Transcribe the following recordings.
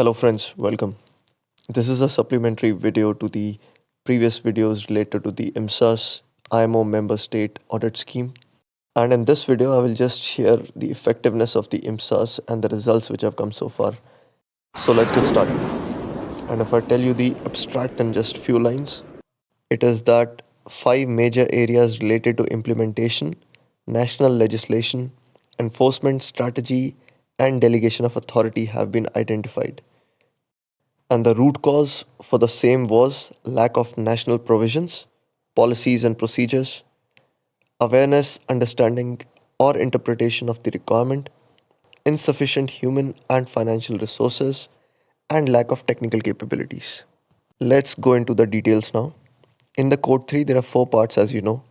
Hello friends, welcome. This is a supplementary video to the previous videos related to the IMSAS IMO member state audit scheme. And in this video, I will just share the effectiveness of the IMSAS and the results which have come so far. So let's get started. And if I tell you the abstract in just few lines, it is that 5 major areas related to implementation, national legislation, enforcement strategy, and delegation of authority have been identified. And the root cause for the same was lack of national provisions, policies and procedures, awareness, understanding, or interpretation of the requirement, insufficient human and financial resources, and lack of technical capabilities. Let's go into the details now. In the Code 3, there are 4 parts, as you know.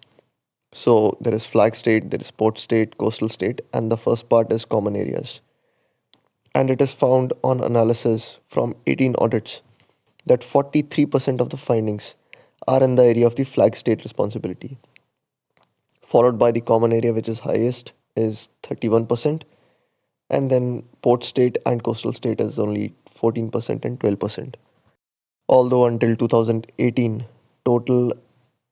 So there is flag state, there is port state, coastal state, and the first part is common areas. And it is found on analysis from 18 audits that 43% of the findings are in the area of the flag state responsibility, followed by the common area, which is highest, is 31%, and then port state and coastal state is only 14% and 12%. Although until 2018, total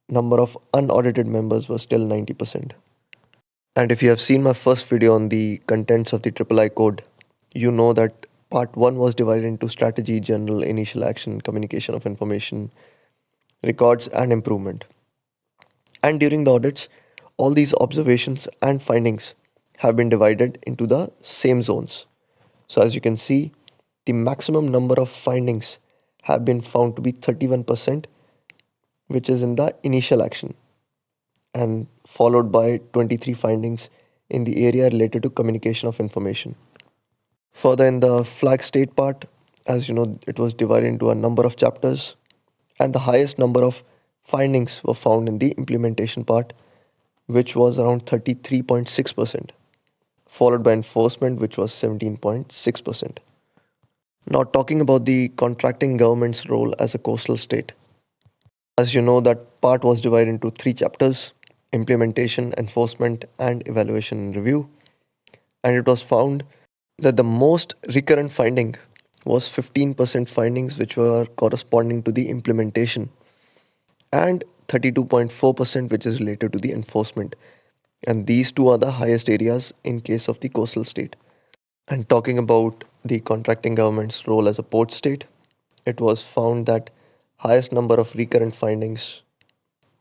number of unaudited members was still 90%. And if you have seen my first video on the contents of the III Code, you know that part 1 was divided into strategy, general, initial action, communication of information, records, and improvement. And during the audits, all these observations and findings have been divided into the same zones. So as you can see, the maximum number of findings have been found to be 31%, which is in the initial action, and followed by 23 findings in the area related to communication of information. Further, in the flag state part, as you know, it was divided into a number of chapters, and the highest number of findings were found in the implementation part, which was around 33.6%, followed by enforcement, which was 17.6%. Now, talking about the contracting government's role as a coastal state. As you know, that part was divided into 3 chapters: implementation, enforcement, and evaluation and review. And it was found that the most recurrent finding was 15% findings which were corresponding to the implementation, and 32.4% which is related to the enforcement. And these two are the highest areas in case of the coastal state. And talking about the contracting government's role as a port state, it was found that highest number of recurrent findings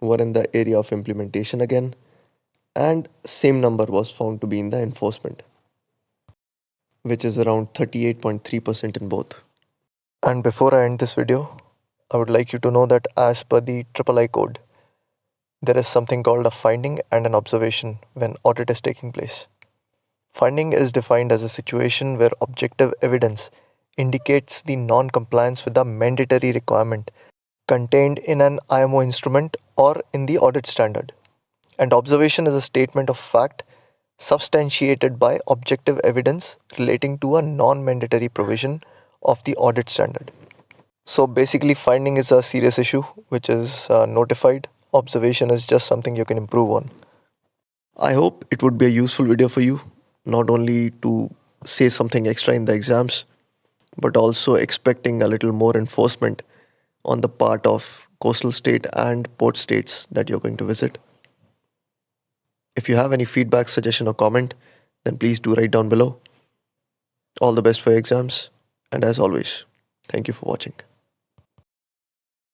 were in the area of implementation again, and same number was found to be in the enforcement, which is around 38.3% in both. And before I end this video, I would like you to know that as per the III Code, there is something called a finding and an observation when audit is taking place. Finding is defined as a situation where objective evidence indicates the non-compliance with the mandatory requirement contained in an IMO instrument or in the audit standard. And observation is a statement of fact substantiated by objective evidence relating to a non-mandatory provision of the audit standard. So basically, finding is a serious issue which is notified. Observation is just something you can improve on. I hope it would be a useful video for you, not only to say something extra in the exams, but also expecting a little more enforcement on the part of coastal state and port states that you're going to visit. If you have any feedback, suggestion, or comment, then please do write down below. All the best for your exams, and as always, thank you for watching.